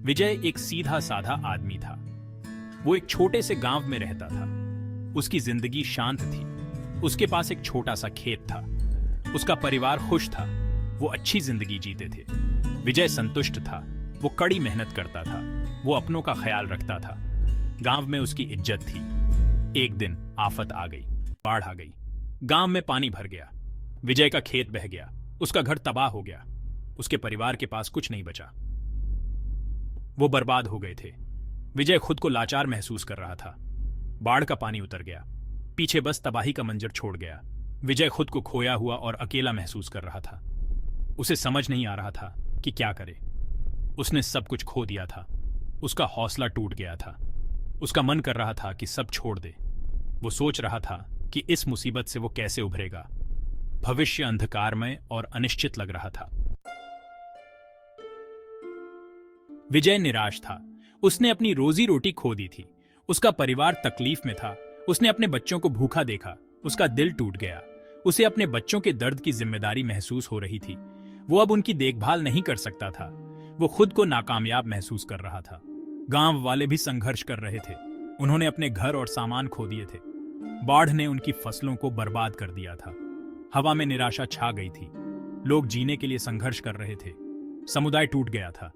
विजय एक सीधा साधा आदमी था। वो एक छोटे से गांव में रहता था। उसकी जिंदगी शांत थी। उसके पास एक छोटा सा खेत था। उसका परिवार खुश था। वो अच्छी जिंदगी जीते थे। विजय संतुष्ट था। वो कड़ी मेहनत करता था। वो अपनों का ख्याल रखता था। गांव में उसकी इज्जत थी। एक दिन आफत आ गई। बाढ़ आ गई। गांव में पानी भर गया। विजय का खेत बह गया। उसका घर तबाह हो गया। उसके परिवार के पास कुछ नहीं बचा। वो बर्बाद हो गए थे। विजय खुद को लाचार महसूस कर रहा था। बाढ़ का पानी उतर गया। पीछे बस तबाही का मंजर छोड़ गया। विजय खुद को खोया हुआ और अकेला महसूस कर रहा था। उसे समझ नहीं आ रहा था कि क्या करे। उसने सब कुछ खो दिया था। उसका हौसला टूट गया था। उसका मन कर रहा था कि सब छोड़ दे। वो सोच रहा था कि इस मुसीबत से वो कैसे उभरेगा। भविष्य अंधकारमय और अनिश्चित लग रहा था। विजय निराश था। उसने अपनी रोजी रोटी खो दी थी। उसका परिवार तकलीफ में था। उसने अपने बच्चों को भूखा देखा। उसका दिल टूट गया। उसे अपने बच्चों के दर्द की जिम्मेदारी महसूस हो रही थी। वो अब उनकी देखभाल नहीं कर सकता था। वो खुद को नाकामयाब महसूस कर रहा था। गांव वाले भी संघर्ष कर रहे थे। उन्होंने अपने घर और सामान खो दिए थे। बाढ़ ने उनकी फसलों को बर्बाद कर दिया था। हवा में निराशा छा गई थी। लोग जीने के लिए संघर्ष कर रहे थे। समुदाय टूट गया था।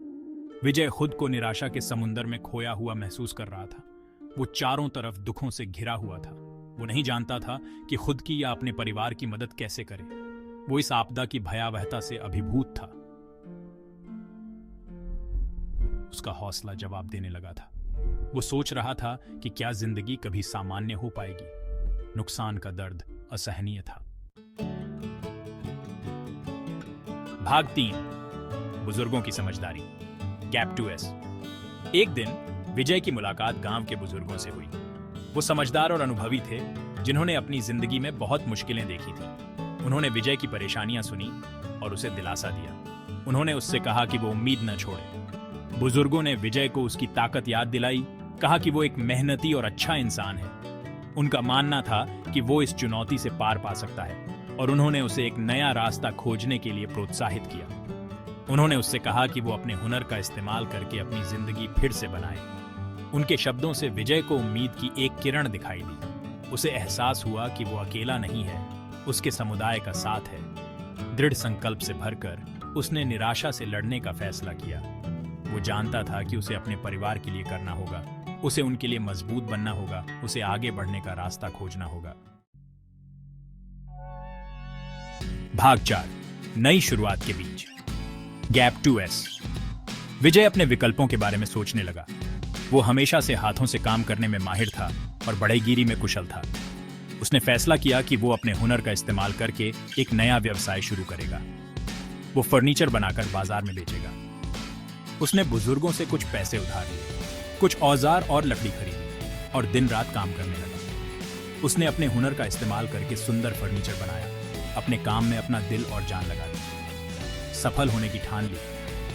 विजय खुद को निराशा के समुंदर में खोया हुआ महसूस कर रहा था। वो चारों तरफ दुखों से घिरा हुआ था। वो नहीं जानता था कि खुद की या अपने परिवार की मदद कैसे करे। वो इस आपदा की भयावहता से अभिभूत था। उसका हौसला जवाब देने लगा था। वो सोच रहा था कि क्या जिंदगी कभी सामान्य हो पाएगी। नुकसान का दर्द असहनीय था। भाग 3, बुजुर्गों की समझदारी। Gap 2S। एक दिन विजय की मुलाकात गांव के बुजुर्गों से हुई। वो समझदार और अनुभवी थे, जिन्होंने अपनी जिंदगी में बहुत मुश्किलें देखी थी। उन्होंने विजय की परेशानियां सुनी और उसे दिलासा दिया। उन्होंने उससे कहा कि वो उम्मीद न छोड़े। बुजुर्गों ने विजय को उसकी ताकत याद दिलाई। कहा कि वो एक मेहनती और अच्छा इंसान है। उनका मानना था कि वो इस चुनौती से पार पा सकता है और उन्होंने उसे एक नया रास्ता खोजने के लिए प्रोत्साहित किया। उन्होंने उससे कहा कि वो अपने हुनर का इस्तेमाल करके अपनी जिंदगी फिर से बनाए। उनके शब्दों से विजय को उम्मीद की एक किरण दिखाई दी। उसे एहसास हुआ कि वो अकेला नहीं है, उसके समुदाय का साथ है। दृढ़ संकल्प से भरकर उसने निराशा से लड़ने का फैसला किया। वो जानता था कि उसे अपने परिवार के लिए करना होगा। उसे उनके लिए मजबूत बनना होगा। उसे आगे बढ़ने का रास्ता खोजना होगा। भाग 4, नई शुरुआत के बीच। Gap 2S। विजय अपने विकल्पों के बारे में सोचने लगा। वो हमेशा से हाथों से काम करने में माहिर था और बढ़ईगीरी में कुशल था। उसने फैसला किया कि वो अपने हुनर का इस्तेमाल करके एक नया व्यवसाय शुरू करेगा। वो फर्नीचर बनाकर बाजार में बेचेगा। उसने बुजुर्गों से कुछ पैसे उधार लिए, कुछ औजार और लकड़ी खरीदी और दिन रात काम करने लगा। उसने अपने हुनर का इस्तेमाल करके सुंदर फर्नीचर बनाया। अपने काम में अपना दिल और जान लगा दी। सफल होने की ठान ली।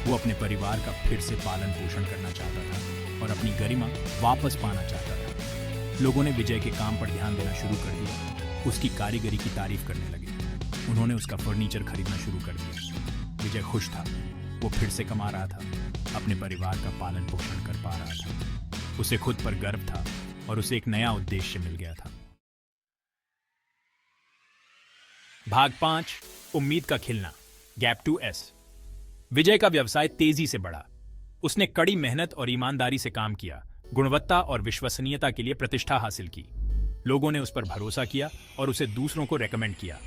वो अपने परिवार का फिर से पालन पोषण करना चाहता था और अपनी गरिमा वापस पाना चाहता था। लोगों ने विजय के काम पर ध्यान देना शुरू कर दिया। उसकी कारीगरी की तारीफ करने लगे। उन्होंने उसका फर्नीचर खरीदना शुरू कर दिया। विजय खुश था। वो फिर से कमा रहा था। अपने परिवार का पालन पोषण कर पा रहा था। उसे खुद पर गर्व था और उसे एक नया उद्देश्य मिल गया था। भाग 5, उम्मीद का खिलना। Gap 2S। विजय का व्यवसाय तेजी से बढ़ा। उसने कड़ी मेहनत और ईमानदारी से काम किया। गुणवत्ता और विश्वसनीयता के लिए प्रतिष्ठा हासिल की। लोगों ने उस पर भरोसा किया और उसे दूसरों को रेकमेंड किया।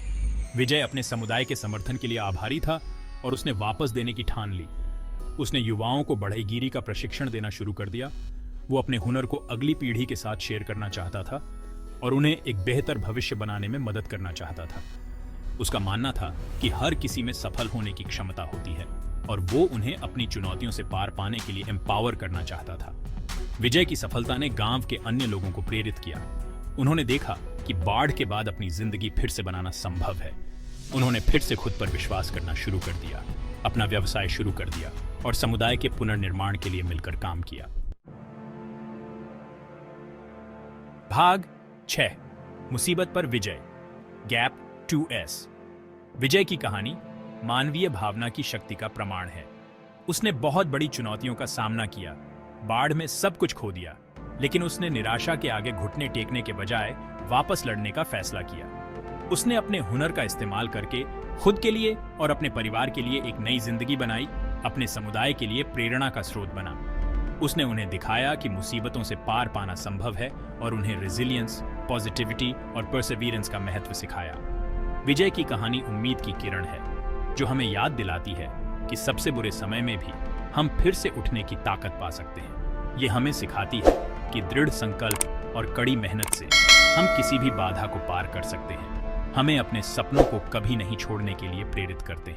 विजय अपने समुदाय के समर्थन के लिए आभारी था और उसने वापस देने की ठान ली। उसने युवाओं को बढ़ईगीरी का प्रशिक्षण देना शुरू कर दिया। वो अपने हुनर को अगली पीढ़ी के साथ शेयर करना चाहता था और उन्हें एक बेहतर भविष्य बनाने में मदद करना चाहता था। उसका मानना था कि हर किसी में सफल होने की क्षमता होती है और वो उन्हें अपनी चुनौतियों से पार पाने के लिए एम्पावर करना चाहता था। विजय की सफलता ने गांव के अन्य लोगों को प्रेरित किया। उन्होंने देखा कि बाढ़ के बाद अपनी जिंदगी फिर से बनाना संभव है। उन्होंने फिर से खुद पर विश्वास करना शुरू कर दिया, अपना व्यवसाय शुरू कर दिया और समुदाय के पुनर्निर्माण के लिए मिलकर काम किया। भाग 6, मुसीबत पर विजय। Gap 2S। विजय की कहानी मानवीय भावना की शक्ति का प्रमाण है। उसने बहुत बड़ी चुनौतियों का सामना किया, बाढ़ में सब कुछ खो दिया, लेकिन उसने निराशा के आगे घुटने टेकने के बजाय वापस लड़ने का फैसला किया। उसने अपने हुनर का इस्तेमाल करके खुद के लिए और अपने परिवार के लिए एक नई जिंदगी बनाई, अपने समुदाय के लिए प्रेरणा का स्रोत बना। उसने उन्हें दिखाया कि मुसीबतों से पार पाना संभव है और उन्हें रेजिलियंस, पॉजिटिविटी और परसेवरेंस का महत्व सिखाया। विजय की कहानी उम्मीद की किरण है, जो हमें याद दिलाती है कि सबसे बुरे समय में भी हम फिर से उठने की ताकत पा सकते हैं। ये हमें सिखाती है कि दृढ़ संकल्प और कड़ी मेहनत से हम किसी भी बाधा को पार कर सकते हैं। हमें अपने सपनों को कभी नहीं छोड़ने के लिए प्रेरित करते हैं।